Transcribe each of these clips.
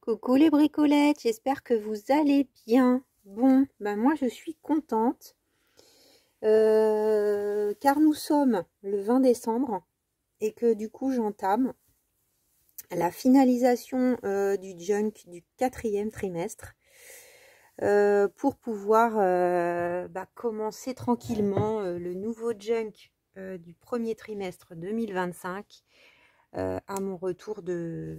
Coucou les bricolettes, j'espère que vous allez bien. Bon, ben moi je suis contente car nous sommes le 20 décembre et que du coup j'entame la finalisation du junk du 4e trimestre pour pouvoir commencer tranquillement le nouveau junk du 1er trimestre 2025 à mon retour de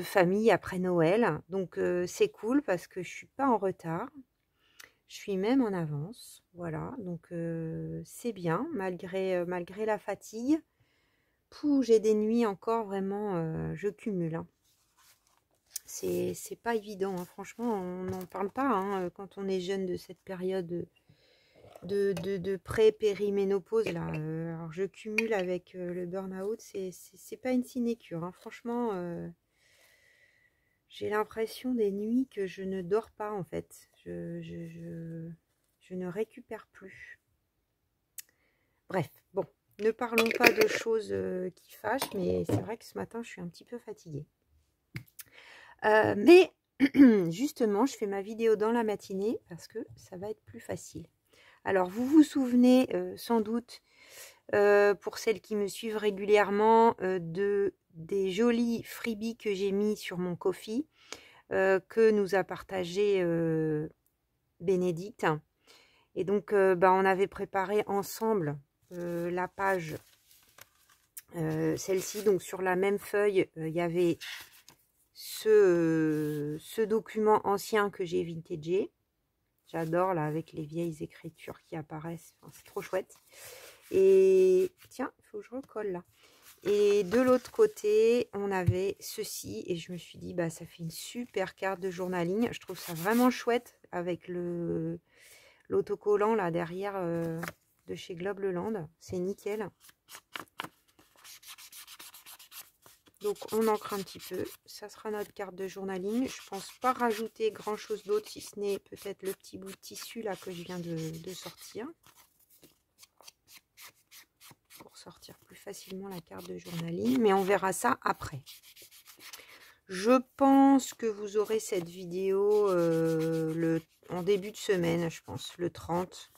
famille après Noël. Donc c'est cool parce que je suis pas en retard, je suis même en avance, voilà. Donc c'est bien malgré la fatigue. Pouh, j'ai des nuits encore vraiment, je cumule, hein. C'est pas évident, hein. Franchement on n'en parle pas, hein, quand on est jeune, de cette période de pré-périménopause là. Alors je cumule avec le burn-out, c'est pas une sinécure, hein. Franchement j'ai l'impression des nuits que je ne dors pas en fait. Je ne récupère plus. Bref, bon, ne parlons pas de choses qui fâchent, mais c'est vrai que ce matin, je suis un petit peu fatiguée. Mais justement, je fais ma vidéo dans la matinée parce que ça va être plus facile. Alors, vous vous souvenez sans doute, pour celles qui me suivent régulièrement, des jolis freebies que j'ai mis sur mon Ko-fi, que nous a partagé Bénédicte. Et donc on avait préparé ensemble la page, celle-ci. Donc sur la même feuille il y avait ce document ancien que j'ai vintagé. J'adore là, avec les vieilles écritures qui apparaissent, enfin, c'est trop chouette. Et tiens, il faut que je recolle là. Et de l'autre côté, on avait ceci, et je me suis dit, bah, ça fait une super carte de journaling. Je trouve ça vraiment chouette avec l'autocollant là derrière de chez Globleland. C'est nickel. Donc on encre un petit peu. Ça sera notre carte de journaling. Je pense pas rajouter grand chose d'autre, si ce n'est peut-être le petit bout de tissu là que je viens de sortir, pour sortir plus facilement la carte de journaling, mais on verra ça après. Je pense que vous aurez cette vidéo en début de semaine, je pense, le 30.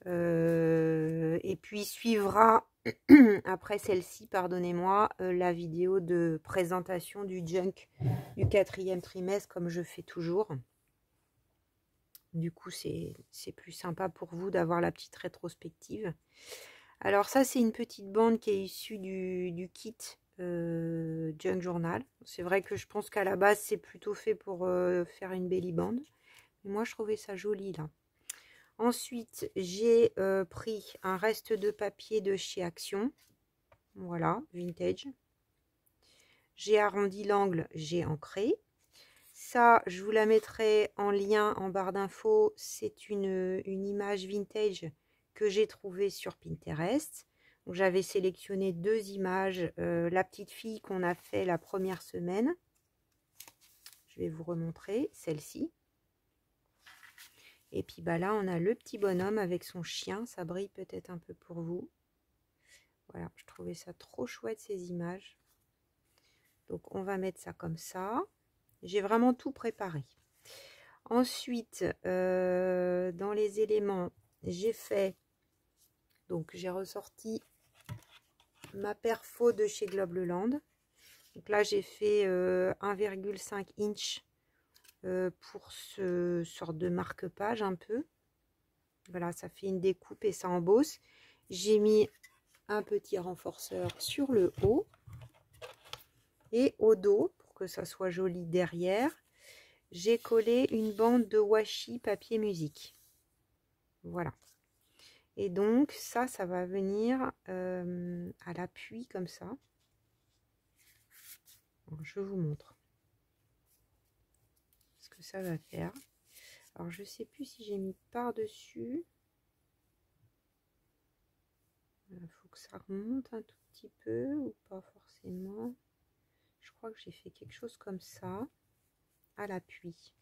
Et puis suivra, après celle-ci, pardonnez-moi, la vidéo de présentation du junk du 4e trimestre, comme je fais toujours. Du coup, c'est plus sympa pour vous d'avoir la petite rétrospective. Alors ça, c'est une petite bande qui est issue du kit Junk Journal. C'est vrai que je pense qu'à la base, c'est plutôt fait pour faire une belly band. Mais moi, je trouvais ça joli là. Ensuite, j'ai pris un reste de papier de chez Action. Voilà, vintage. J'ai arrondi l'angle, j'ai ancré. Ça, je vous la mettrai en lien en barre d'infos. C'est une image vintage que j'ai trouvée sur Pinterest. Donc j'avais sélectionné 2 images. La petite fille qu'on a fait la première semaine. Je vais vous remontrer celle-ci. Et puis bah là, on a le petit bonhomme avec son chien. Ça brille peut-être un peu pour vous. Voilà, je trouvais ça trop chouette, ces images. Donc on va mettre ça comme ça. J'ai vraiment tout préparé. Ensuite, dans les éléments, j'ai fait, donc j'ai ressorti ma perfo de chez Globleland. Donc là, j'ai fait 1,5 inch pour ce sorte de marque-page un peu. Voilà, ça fait une découpe et ça embosse. J'ai mis un petit renforceur sur le haut et au dos pour que ça soit joli derrière. J'ai collé une bande de washi papier musique. Voilà. Et donc ça va venir à l'appui comme ça. Alors, je vous montre ce que ça va faire. Alors je sais plus si j'ai mis par-dessus. Il faut que ça remonte un tout petit peu ou pas forcément. Je crois que j'ai fait quelque chose comme ça à l'appui.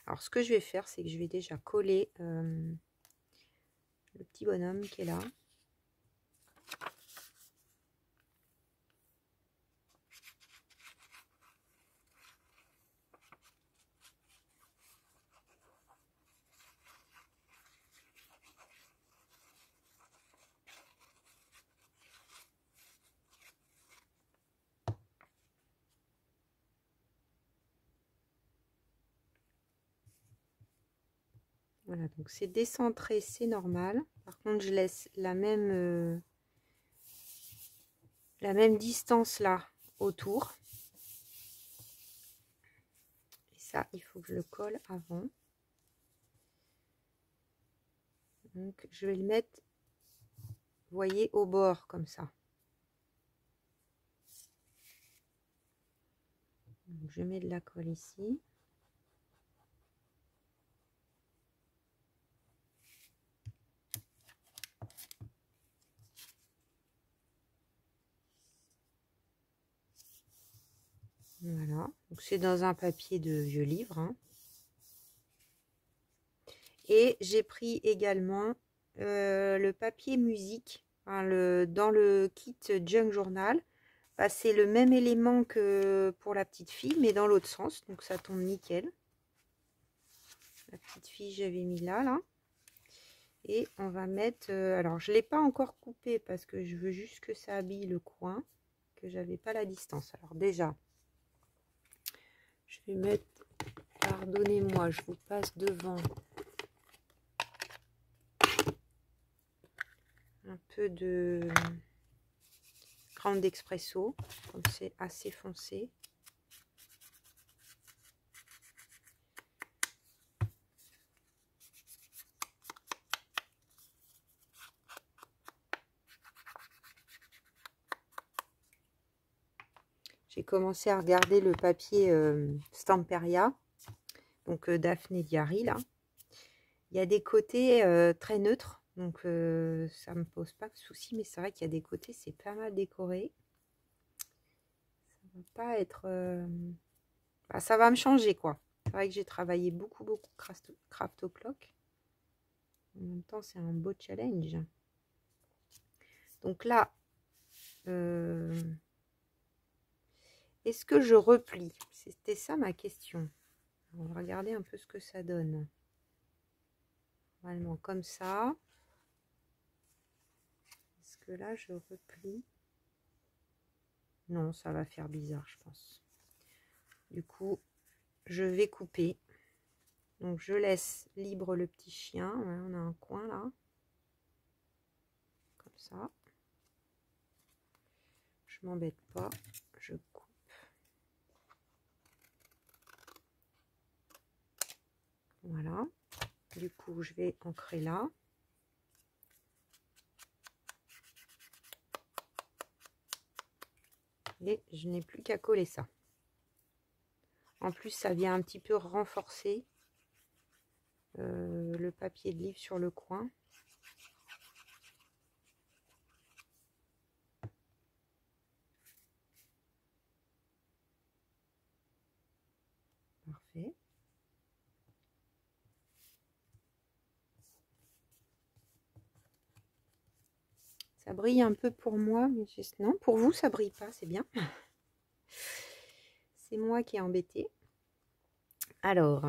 Alors ce que je vais faire, c'est que je vais déjà coller le petit bonhomme qui est là. Voilà, donc c'est décentré, c'est normal. Par contre, je laisse la même distance là autour. Et ça, il faut que je le colle avant. Donc, je vais le mettre, vous voyez, au bord comme ça. Donc, je mets de la colle ici. Voilà, donc c'est dans un papier de vieux livre. Hein. Et j'ai pris également le papier musique dans le kit Junk Journal. Bah, c'est le même élément que pour la petite fille, mais dans l'autre sens, donc ça tombe nickel. La petite fille, j'avais mis là. Et on va mettre... alors, je ne l'ai pas encore coupé parce que je veux juste que ça habille le coin, que j'avais pas la distance. Alors déjà, je vais mettre... Pardonnez-moi, je vous passe devant un peu de crème d'expresso, comme c'est assez foncé. J'ai commencé à regarder le papier Stamperia, donc Daphné Diary là. Il y a des côtés très neutres, donc ça ne me pose pas de souci, mais c'est vrai qu'il y a des côtés, c'est pas mal décoré. Ça va pas être... bah, ça va me changer quoi. C'est vrai que j'ai travaillé beaucoup Craft O'Clock. En même temps, c'est un beau challenge. Donc là, est-ce que je replie? C'était ça ma question. On va regarder un peu ce que ça donne. Normalement comme ça. Est-ce que là je replie? Non, ça va faire bizarre, je pense. Du coup, je vais couper. Donc je laisse libre le petit chien. Ouais, on a un coin là. Comme ça. Je m'embête pas. Je coupe. Voilà. Du coup, je vais ancrer là. Et je n'ai plus qu'à coller ça. En plus, ça vient un petit peu renforcer le papier de livre sur le coin. Parfait. Ça brille un peu pour moi, mais non, pour vous, ça brille pas, c'est bien. C'est moi qui ai embêté. Alors,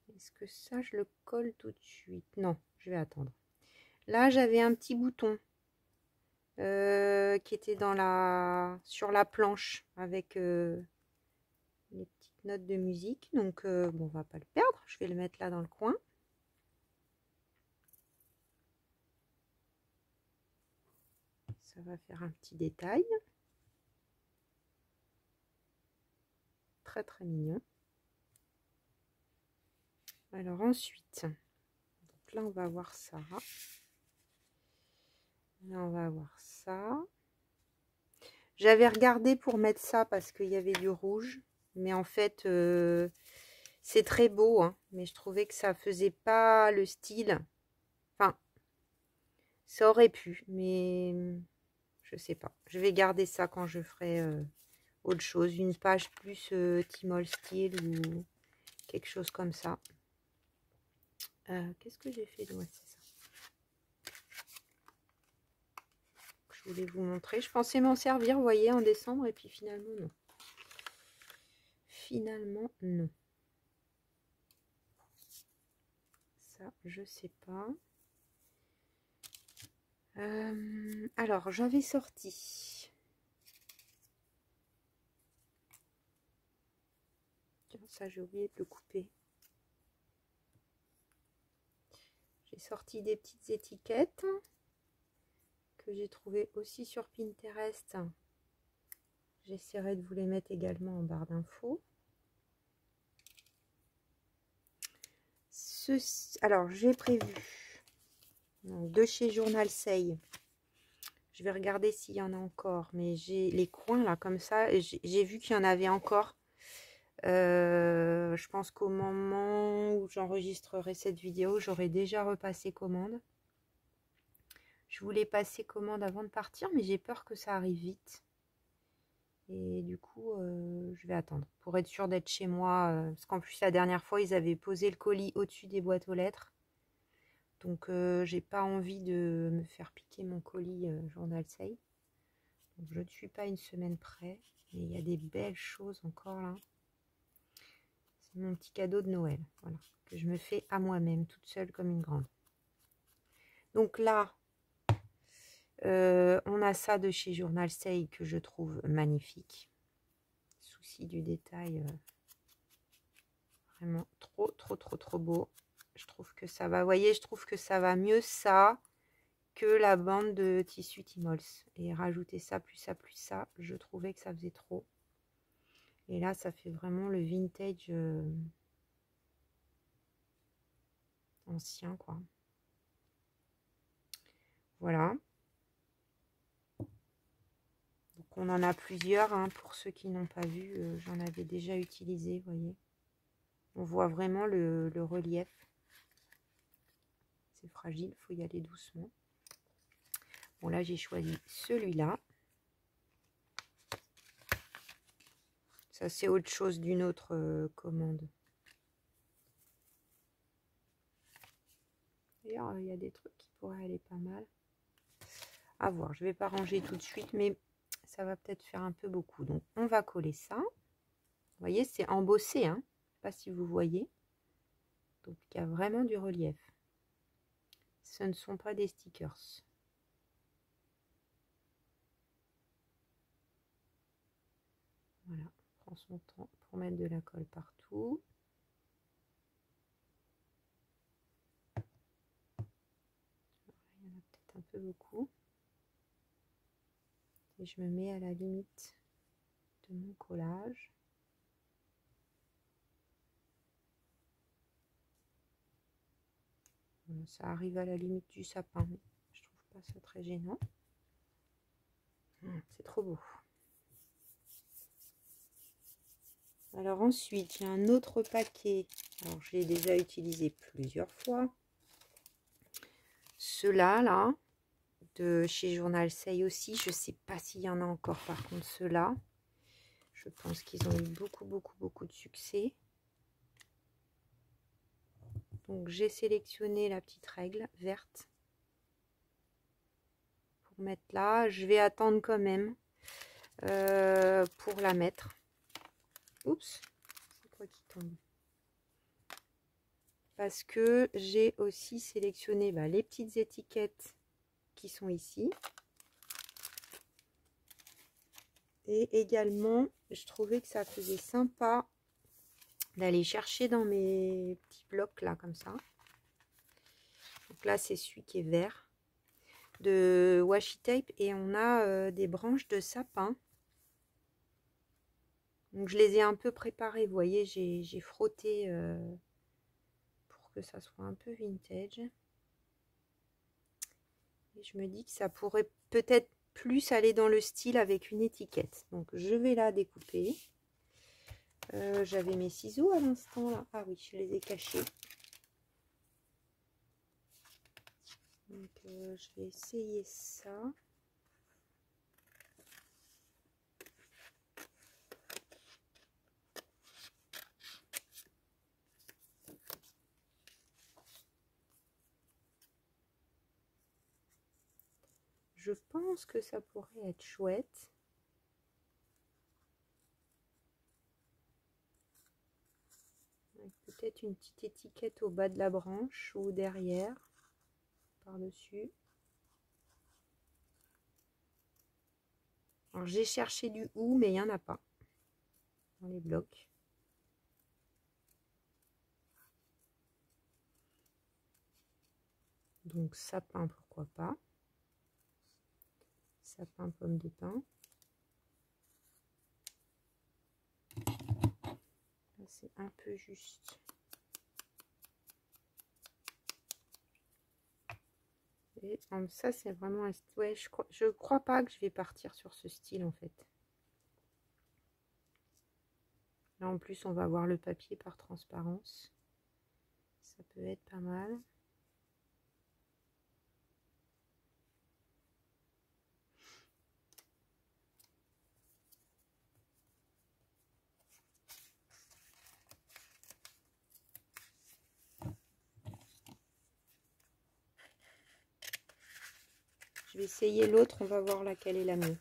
est-ce que ça, je le colle tout de suite? Non, je vais attendre. Là, j'avais un petit bouton qui était sur la planche avec les petites notes de musique. Donc, bon, on va pas le perdre. Je vais le mettre là dans le coin. Ça va faire un petit détail. Très, très mignon. Alors ensuite, donc là, on va voir ça. Là, on va avoir ça. J'avais regardé pour mettre ça parce qu'il y avait du rouge. Mais en fait, c'est très beau. Hein, mais je trouvais que ça faisait pas le style. Enfin, ça aurait pu. Mais je sais pas. Je vais garder ça quand je ferai autre chose. Une page plus Tmall Style ou quelque chose comme ça. Qu'est-ce que j'ai fait? Ouais, c'est ça. Je voulais vous montrer. Je pensais m'en servir, vous voyez, en décembre. Et puis finalement, non. Finalement, non. Ça, je sais pas. Alors, j'avais sorti. Tiens, ça, j'ai oublié de le couper. J'ai sorti des petites étiquettes que j'ai trouvées aussi sur Pinterest. J'essaierai de vous les mettre également en barre d'infos. Alors, j'ai prévu donc, de chez Journal Say. Je vais regarder s'il y en a encore. Mais j'ai les coins là, comme ça. J'ai vu qu'il y en avait encore. Je pense qu'au moment où j'enregistrerai cette vidéo, j'aurai déjà repassé commande. Je voulais passer commande avant de partir, mais j'ai peur que ça arrive vite. Et du coup, je vais attendre pour être sûre d'être chez moi. Parce qu'en plus, la dernière fois, ils avaient posé le colis au-dessus des boîtes aux lettres. Donc, j'ai pas envie de me faire piquer mon colis Journal Say. Donc, je ne suis pas une semaine près. Mais il y a des belles choses encore là. C'est mon petit cadeau de Noël. Voilà, que je me fais à moi-même, toute seule comme une grande. Donc là, on a ça de chez Journal Say que je trouve magnifique. Souci du détail, vraiment trop beau. Je trouve que ça va, vous voyez, je trouve que ça va mieux ça que la bande de tissu Timols. Et rajouter ça, plus ça, je trouvais que ça faisait trop. Et là, ça fait vraiment le vintage ancien, quoi. Voilà. Donc on en a plusieurs, hein, pour ceux qui n'ont pas vu, j'en avais déjà utilisé, vous voyez. On voit vraiment le relief. C'est fragile, il faut y aller doucement. Bon, là, j'ai choisi celui-là. Ça, c'est autre chose d'une autre commande. D'ailleurs, il y a des trucs qui pourraient aller pas mal. À voir, je ne vais pas ranger tout de suite, mais ça va peut-être faire un peu beaucoup. Donc, on va coller ça. Vous voyez, c'est embossé, hein. Je ne sais pas si vous voyez. Donc, il y a vraiment du relief. Ce ne sont pas des stickers. Voilà, on prend son temps pour mettre de la colle partout. Il y en a peut-être un peu beaucoup. Et je me mets à la limite de mon collage. Voilà, ça arrive à la limite du sapin, mais je trouve pas ça très gênant. C'est trop beau. Alors ensuite, il y a un autre paquet. Alors, j'ai déjà utilisé plusieurs fois. Ceux-là, là, de chez Journal Say aussi. Je ne sais pas s'il y en a encore, par contre, ceux-là. Je pense qu'ils ont eu beaucoup de succès. Donc, j'ai sélectionné la petite règle verte pour mettre là. Je vais attendre quand même pour la mettre. Oups, c'est quoi qui tombe? Parce que j'ai aussi sélectionné les petites étiquettes qui sont ici. Et également, je trouvais que ça faisait sympa d'aller chercher dans mes petits blocs là, comme ça. Donc là, c'est celui qui est vert, de washi tape. Et on a des branches de sapin. Donc je les ai un peu préparées, vous voyez, j'ai frotté pour que ça soit un peu vintage. Et je me dis que ça pourrait peut-être plus aller dans le style avec une étiquette. Donc je vais la découper. J'avais mes ciseaux à l'instant là. Ah oui, je les ai cachés. Donc je vais essayer ça. Je pense que ça pourrait être chouette. Peut-être une petite étiquette au bas de la branche ou derrière, par-dessus. Alors j'ai cherché du ou, mais il n'y en a pas dans les blocs. Donc sapin, pourquoi pas. Sapin, pomme de pin. C'est un peu juste. Et ça, c'est vraiment un... Ouais, je crois pas que je vais partir sur ce style, en fait. Là, en plus, on va voir le papier par transparence. Ça peut être pas mal. Je vais essayer l'autre, on va voir laquelle est la mieux.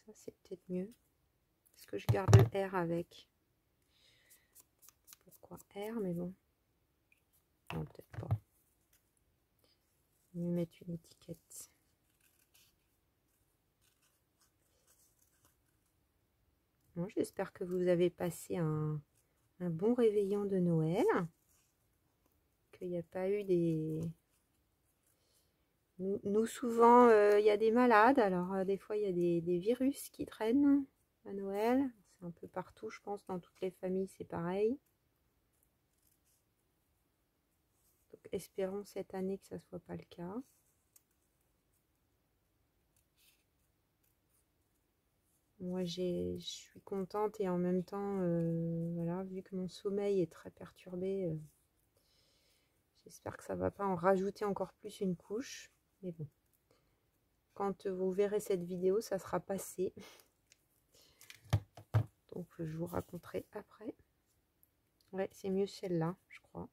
Ça, c'est peut-être mieux. Est-ce que je garde le R avec? Pourquoi R? Mais bon. Non, peut-être pas. Je vais mettre une étiquette. Bon, j'espère que vous avez passé un bon réveillon de Noël. Qu'il n'y a pas eu des... Nous souvent, il y a des malades. Alors, des fois, il y a des virus qui traînent à Noël. C'est un peu partout, je pense, dans toutes les familles, c'est pareil. Donc, espérons cette année que ça ne soit pas le cas. Moi, je suis contente et en même temps, voilà, vu que mon sommeil est très perturbé, j'espère que ça ne va pas en rajouter encore plus une couche. Mais bon, quand vous verrez cette vidéo, ça sera passé. Donc, je vous raconterai après. Ouais, c'est mieux celle-là, je crois.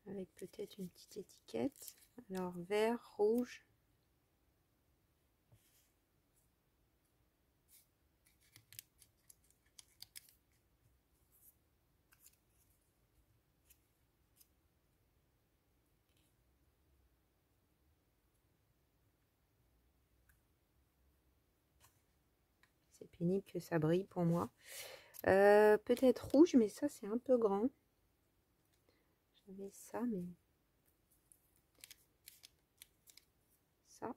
Avec peut-être une petite étiquette. Alors, vert, rouge. C'est pénible que ça brille pour moi. Peut-être rouge, mais ça, c'est un peu grand. J'avais ça, mais... ça.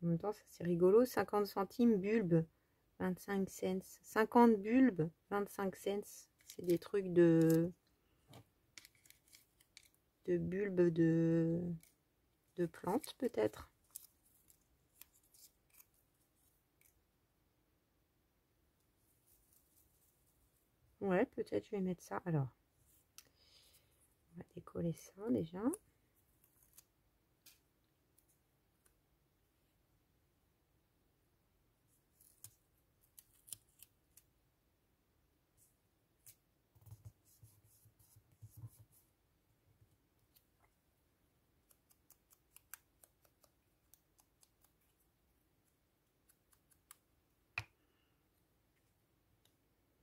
En même temps, ça c'est rigolo. 50 centimes bulbe, 25 cents. 50 bulbes, 25 cents. C'est des trucs de bulbes de plantes, peut-être. Ouais, peut-être je vais mettre ça. Alors, on va décoller ça déjà.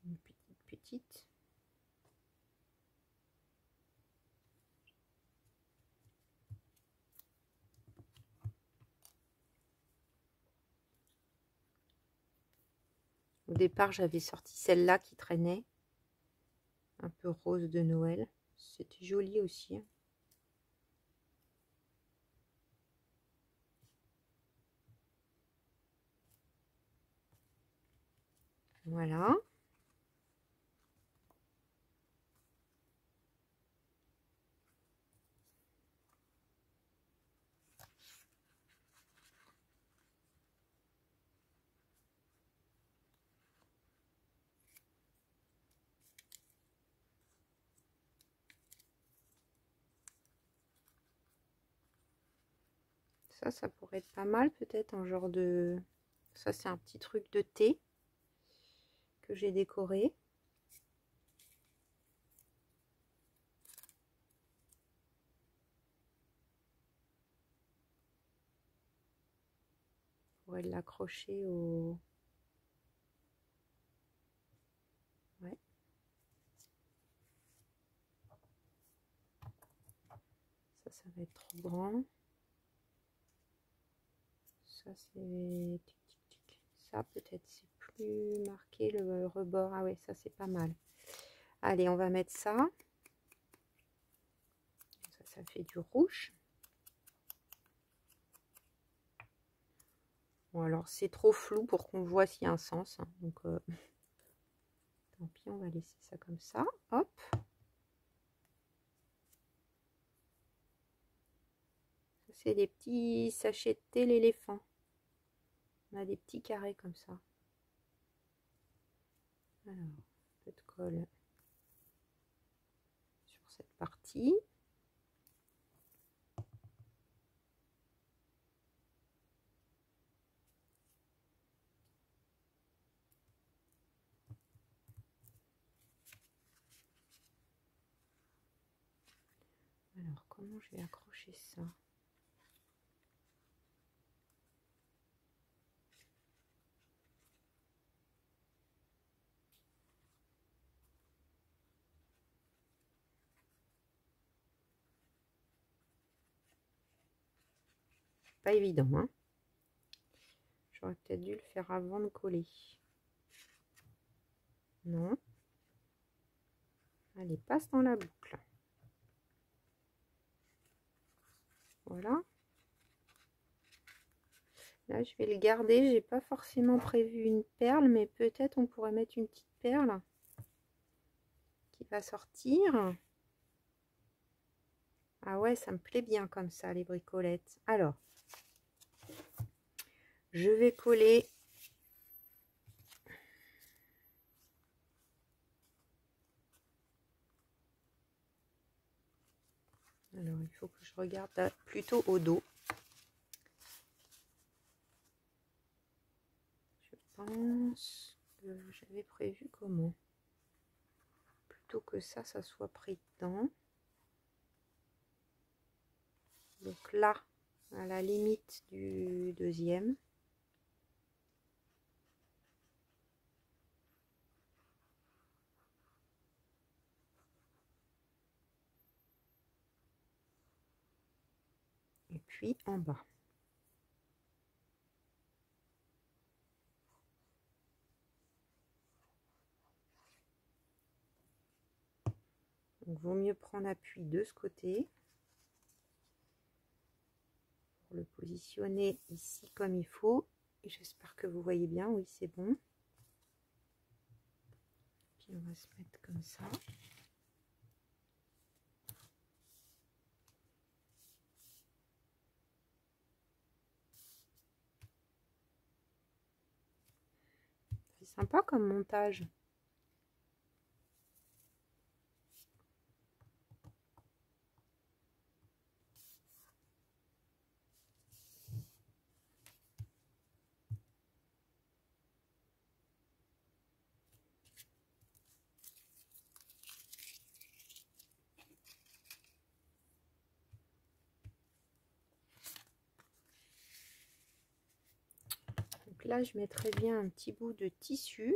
Une petite. Au départ, j'avais sorti celle-là qui traînait. Un peu rose de Noël. C'était joli aussi. Voilà. Ça pourrait être pas mal peut-être en genre de... Ça, c'est un petit truc de thé. que j'ai décoré. On pourrait l'accrocher au... Ouais. Ça va être trop grand. Ça, c'est... Ça, peut-être, c'est plus marqué, le rebord. Ah ouais, ça, c'est pas mal. Allez, on va mettre ça. Ça fait du rouge. Bon, alors, c'est trop flou pour qu'on voit s'il y a un sens. Hein, donc, tant pis, on va laisser ça comme ça. Hop. C'est des petits sachets de thé l'éléphant. On a des petits carrés comme ça. Alors, un peu de colle sur cette partie. Alors, comment je vais accrocher ça? Pas évident, hein? J'aurais peut-être dû le faire avant de coller. Non. Allez, passe dans la boucle. Voilà. Là, je vais le garder. J'ai pas forcément prévu une perle, mais peut-être on pourrait mettre une petite perle qui va sortir. Ah ouais, ça me plaît bien comme ça, les bricolettes. Alors, je vais coller. Alors, il faut que je regarde plutôt au dos. Je pense que j'avais prévu comment. Plutôt que ça soit pris dedans. Donc là, à la limite du deuxième. Et puis en bas. Donc, vaut mieux prendre appui de ce côté. Pour le positionner ici comme il faut. Et j'espère que vous voyez bien. Oui, c'est bon. Puis on va se mettre comme ça. C'est sympa comme montage. Donc là, je mettrai bien un petit bout de tissu.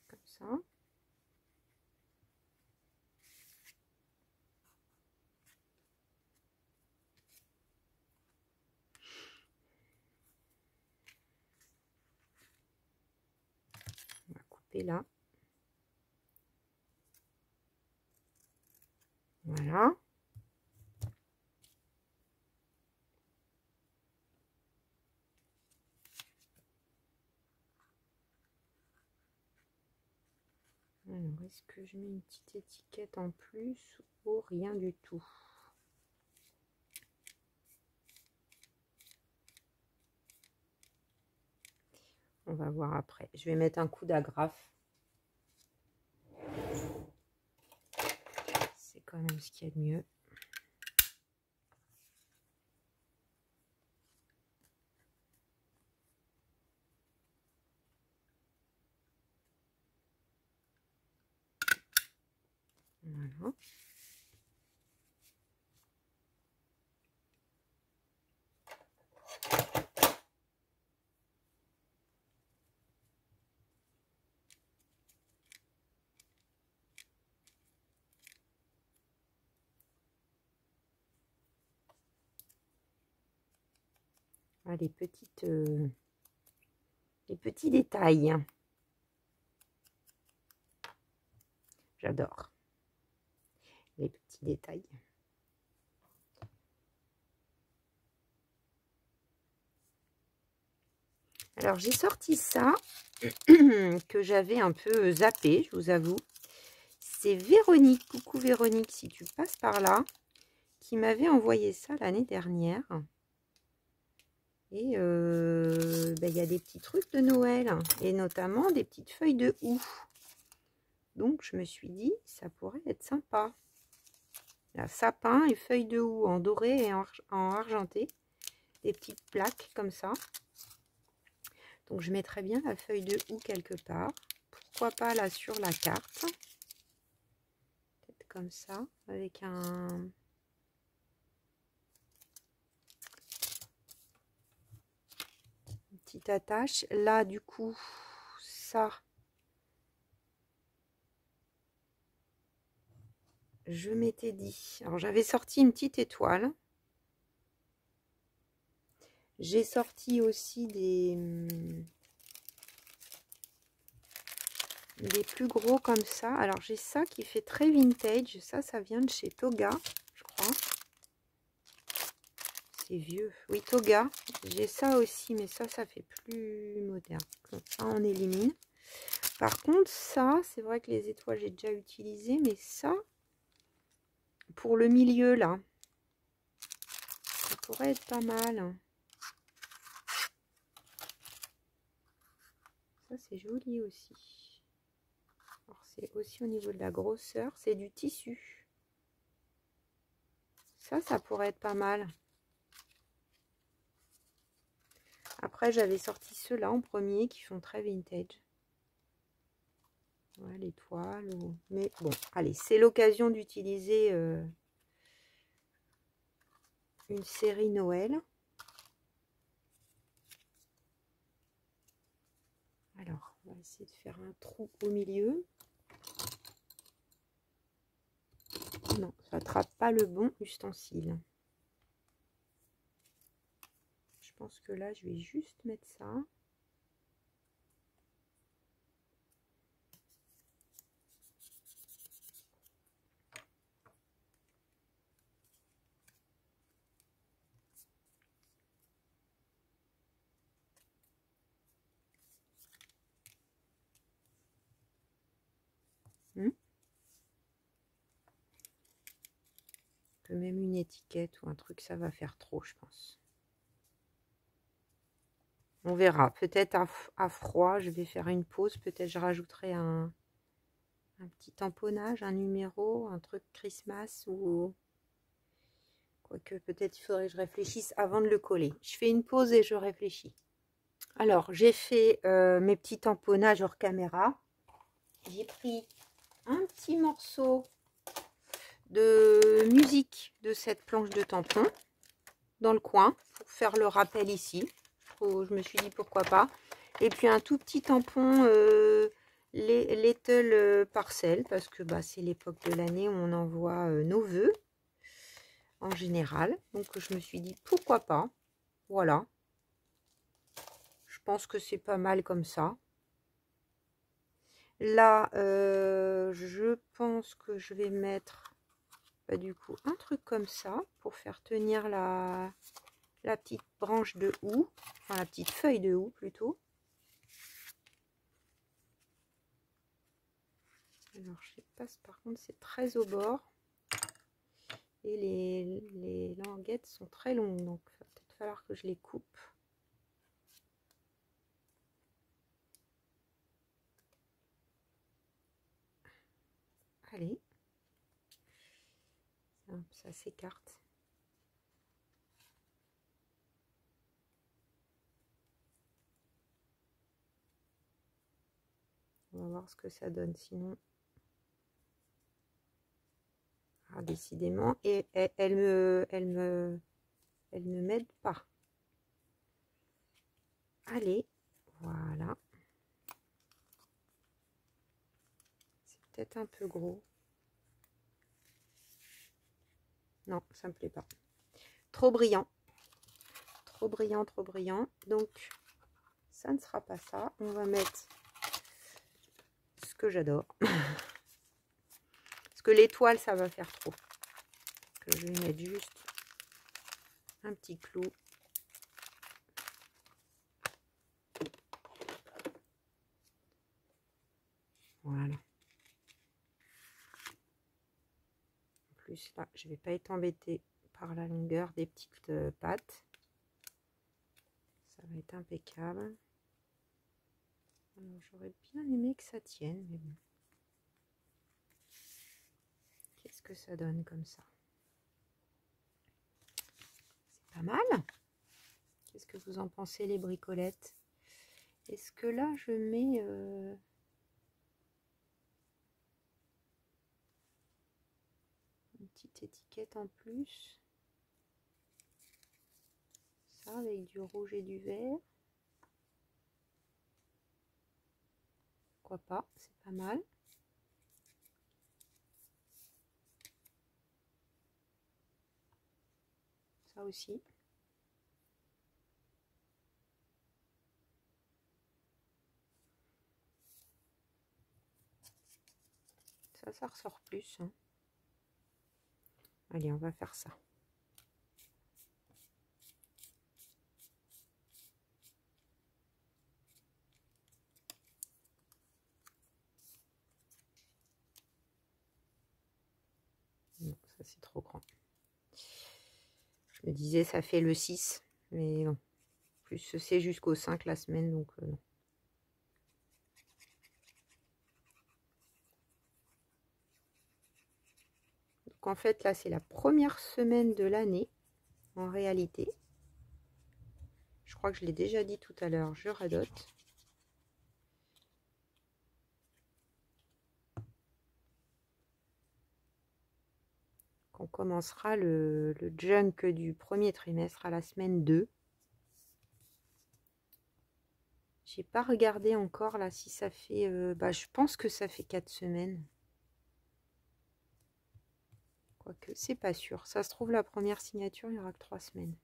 Comme ça. On va couper là. Voilà. Alors, est-ce que je mets une petite étiquette en plus ou rien du tout? On va voir après. Je vais mettre un coup d'agrafe. C'est quand même ce qu'il y a de mieux. Voilà. Ah, les petits détails. J'adore les petits détails. Alors, j'ai sorti ça que j'avais un peu zappé, je vous avoue. C'est Véronique, coucou Véronique, si tu passes par là, qui m'avait envoyé ça l'année dernière. Et il y a des petits trucs de Noël, et notamment des petites feuilles de houx. Donc, je me suis dit, ça pourrait être sympa. Là, sapin et feuilles de houx en doré et en argenté. Des petites plaques comme ça. Donc, je mettrai bien la feuille de houx quelque part. Pourquoi pas là sur la carte. Peut-être comme ça, avec une petite attache. Là, du coup, ça, je m'étais dit. Alors, j'avais sorti une petite étoile. J'ai sorti aussi des plus gros comme ça. Alors, j'ai ça qui fait très vintage. Ça vient de chez Toga, je crois. C'est vieux. Oui, Toga. J'ai ça aussi, mais ça fait plus moderne. Donc, ça, on élimine. Par contre, ça, c'est vrai que les étoiles, j'ai déjà utilisé, mais ça, pour le milieu, là, ça pourrait être pas mal. Ça, c'est joli aussi. Alors, c'est aussi au niveau de la grosseur. C'est du tissu. Ça pourrait être pas mal. Après, j'avais sorti ceux-là en premier qui font très vintage. Ouais, l'étoile. Mais bon, allez, c'est l'occasion d'utiliser une série Noël. Alors, on va essayer de faire un trou au milieu. Non, ça n'attrape pas le bon ustensile. Je pense que là, je vais juste mettre ça. Que même une étiquette ou un truc, ça va faire trop, je pense. On verra. Peut-être à froid, je vais faire une pause. Peut-être je rajouterai un petit tamponnage, un numéro, un truc Christmas ou... Quoique peut-être il faudrait que je réfléchisse avant de le coller. Je fais une pause et je réfléchis. Alors, j'ai fait mes petits tamponnages hors caméra. J'ai pris un petit morceau de musique de cette planche de tampon dans le coin pour faire le rappel ici. Je me suis dit pourquoi pas. Et puis un tout petit tampon Little Parcel parce que c'est l'époque de l'année où on envoie nos vœux en général. Donc je me suis dit pourquoi pas. Voilà. Je pense que c'est pas mal comme ça. Là, je pense que je vais mettre du coup un truc comme ça pour faire tenir la petite branche de houx, enfin la petite feuille de houx plutôt. Alors je sais pas, par contre c'est très au bord et les languettes sont très longues, donc il va peut-être falloir que je les coupe. Allez, ça s'écarte. On va voir ce que ça donne sinon. Ah, décidément, et elle ne m'aide pas. Allez, voilà. C'est peut-être un peu gros. Non, ça me plaît pas. Trop brillant. Trop brillant, trop brillant. Donc, ça ne sera pas ça. On va mettre ce que j'adore. Parce que l'étoile, ça va faire trop. Que je vais mettre juste un petit clou. Voilà. En plus, là, je vais pas être embêtée par la longueur des petites pattes. Ça va être impeccable. J'aurais bien aimé que ça tienne, mais bon. Qu'est-ce que ça donne comme ça? C'est pas mal. Qu'est-ce que vous en pensez, les bricolettes? Est-ce que là, je mets... une petite étiquette en plus? Ça, avec du rouge et du vert. Pourquoi pas? C'est pas mal. Ça aussi. Ça ressort plus. Hein. Allez, on va faire ça. Non, ça c'est trop grand. Je me disais, ça fait le 6, mais non. Plus c'est jusqu'au 5 la semaine, donc non. Donc en fait, là, c'est la première semaine de l'année, en réalité. Je crois que je l'ai déjà dit tout à l'heure, je radote. On commencera le junk du premier trimestre à la semaine 2. J'ai pas regardé encore là si ça fait... je pense que ça fait 4 semaines. Quoique, c'est pas sûr. Ça se trouve, la première signature, il n'y aura que 3 semaines.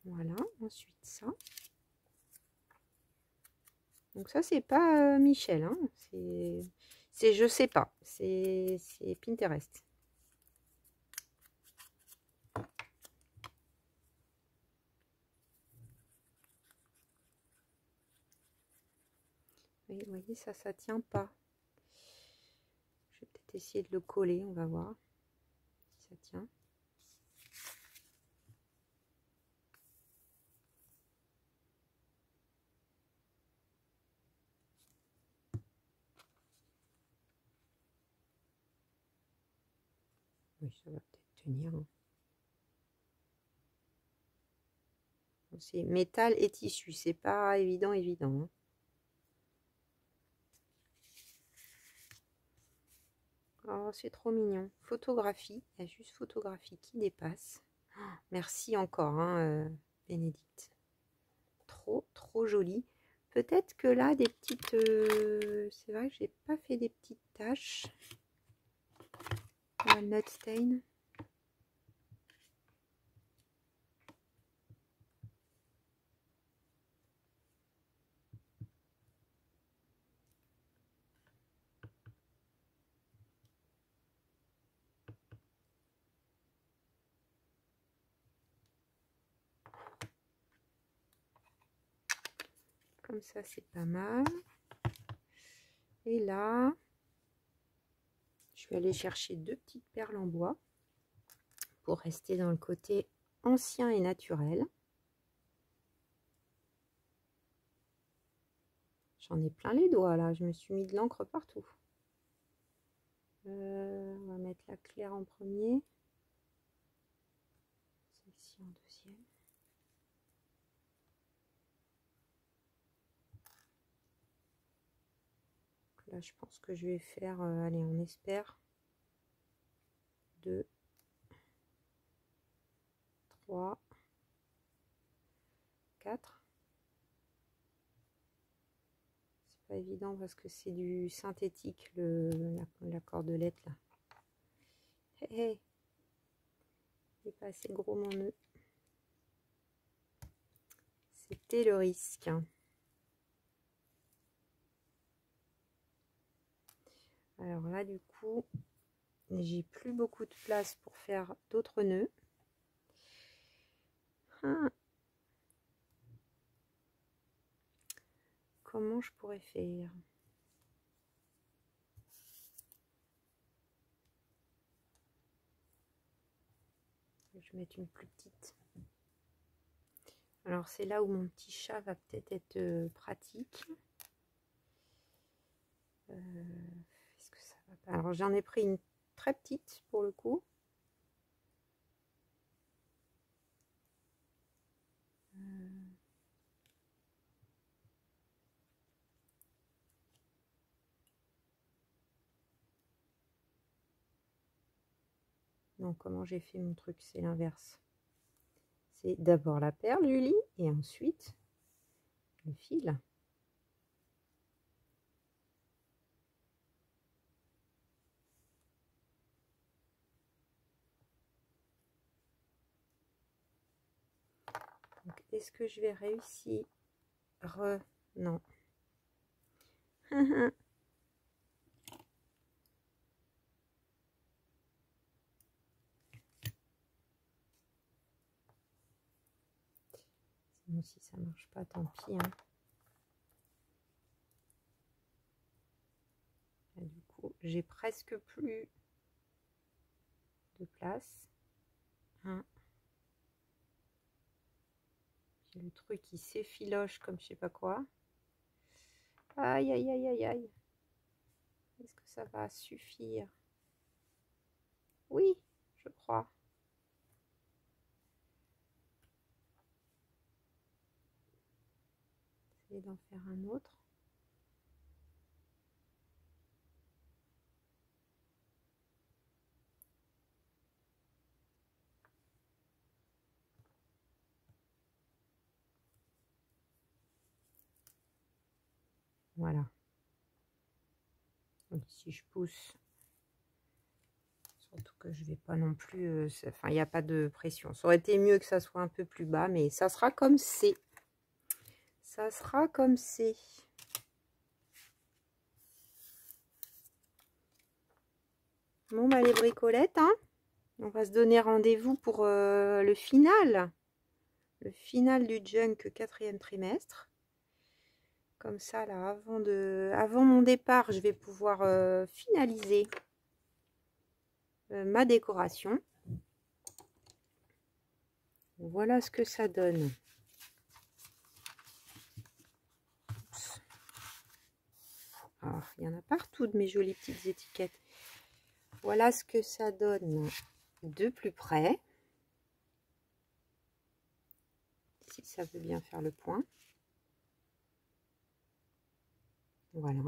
Voilà, ensuite ça. Donc ça, c'est pas Michel, hein. C'est je sais pas. C'est Pinterest. Oui, vous voyez, ça tient pas. Je vais peut-être essayer de le coller, on va voir si ça tient. Oui, ça va peut-être tenir. Hein. C'est métal et tissu, c'est pas évident. Hein. Oh, c'est trop mignon. Photographie, il y a juste photographie qui dépasse. Oh, merci encore, hein, Bénédicte. Trop joli. Peut-être que là, des petites... c'est vrai que j'ai pas fait des petites taches. Walnut stain. Comme ça, c'est pas mal. Et là, je vais aller chercher 2 petites perles en bois pour rester dans le côté ancien et naturel. J'en ai plein les doigts là, je me suis mis de l'encre partout. On va mettre la claire en premier. Celle-ci en deuxième. Donc là, Là, je pense que je vais faire, allez, on espère, 2, 3, 4. C'est pas évident parce que c'est du synthétique, la cordelette là. Hey, hey. Il n'est pas assez gros mon nœud. C'était le risque. Alors là, du coup, j'ai plus beaucoup de place pour faire d'autres nœuds. Comment je pourrais faire? Je vais mettre une plus petite. Alors c'est là où mon petit chat va peut-être être pratique. Est-ce que ça va pas? Alors j'en ai pris une très petite pour le coup. Non, comment j'ai fait mon truc? C'est l'inverse. C'est d'abord la perle du lit et ensuite le fil. Est-ce que je vais réussir? Non. Sinon, si ça marche pas, tant pis. Hein. Et du coup, j'ai presque plus de place. Hein. J'ai le truc qui s'effiloche comme je sais pas quoi. Aïe, aïe, aïe, aïe, aïe. Est-ce que ça va suffire? Oui, je crois. Essayer d'en faire un autre. Voilà. Donc, si je pousse, surtout que je vais pas non plus, enfin il n'y a pas de pression. Ça aurait été mieux que ça soit un peu plus bas, mais ça sera comme c'est. Ça sera comme c'est. Bon bah les bricolettes, hein, on va se donner rendez-vous pour le final. Le final du junk 4e trimestre. Comme ça, là, avant mon départ, je vais pouvoir finaliser ma décoration. Voilà ce que ça donne. Ah, il y en a partout de mes jolies petites étiquettes. Voilà ce que ça donne de plus près. Si ça veut bien faire le point. Voilà.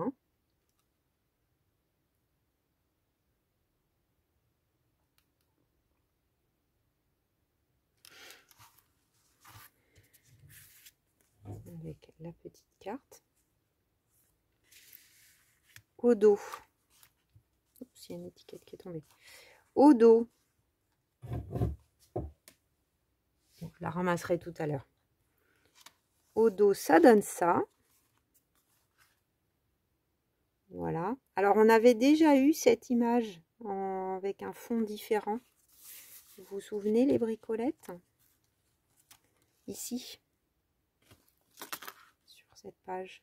Avec la petite carte. Au dos. Oups, il y a une étiquette qui est tombée. Au dos. Je la ramasserai tout à l'heure. Au dos, ça donne ça. Voilà. Alors, on avait déjà eu cette image avec un fond différent. Vous vous souvenez, les bricolettes? Ici. Sur cette page.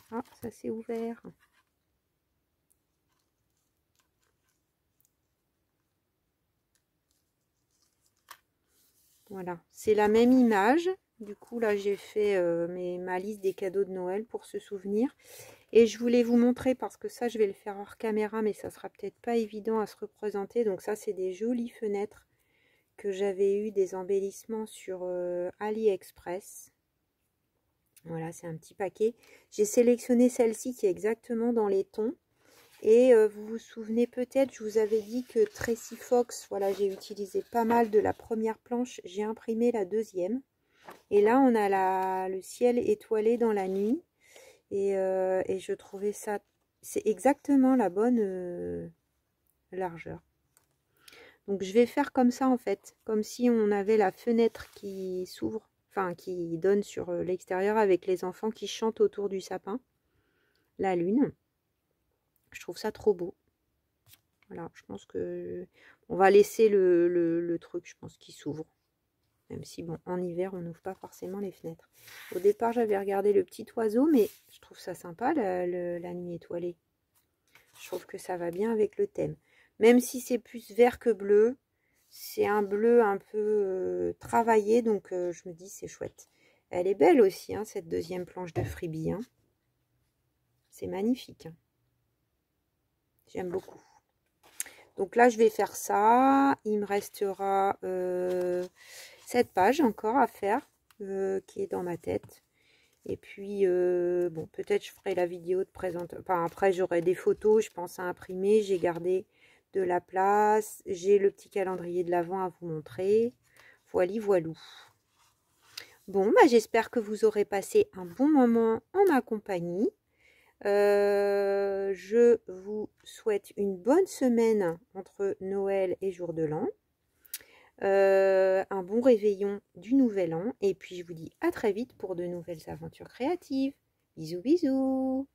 Ah, ça s'est ouvert. Voilà. C'est la même image. Du coup, là, j'ai fait ma liste des cadeaux de Noël pour se souvenir. Et je voulais vous montrer, parce que ça, je vais le faire hors caméra, mais ça sera peut-être pas évident à se représenter. Donc ça, c'est des jolies fenêtres que j'avais eu des embellissements sur AliExpress. Voilà, c'est un petit paquet. J'ai sélectionné celle-ci qui est exactement dans les tons. Et vous vous souvenez peut-être, je vous avais dit que Tracy Fox, voilà, j'ai utilisé pas mal de la première planche. J'ai imprimé la deuxième. Et là, on a le ciel étoilé dans la nuit. Et je trouvais ça, c'est exactement la bonne largeur. Donc, je vais faire comme ça, en fait. Comme si on avait la fenêtre qui s'ouvre, enfin, qui donne sur l'extérieur avec les enfants qui chantent autour du sapin. La lune. Je trouve ça trop beau. Voilà, je pense que on va laisser le truc, je pense, qui s'ouvre. Même si, bon, en hiver, on n'ouvre pas forcément les fenêtres. Au départ, j'avais regardé le petit oiseau, mais je trouve ça sympa, la nuit étoilée. Je trouve que ça va bien avec le thème. Même si c'est plus vert que bleu, c'est un bleu un peu travaillé, donc je me dis c'est chouette. Elle est belle aussi, hein, cette deuxième planche de Freebie. Hein. C'est magnifique. Hein. J'aime beaucoup. Donc là, je vais faire ça. Il me restera cette page encore à faire, qui est dans ma tête. Et puis, bon, peut-être je ferai la vidéo de présentation. Enfin, après, j'aurai des photos, je pense à imprimer. J'ai gardé de la place. J'ai le petit calendrier de l'Avent à vous montrer. Voili, voilou. Bon, bah, j'espère que vous aurez passé un bon moment en ma compagnie. Je vous souhaite une bonne semaine entre Noël et Jour de l'An. Un bon réveillon du Nouvel An. Et puis, je vous dis à très vite pour de nouvelles aventures créatives. Bisous, bisous!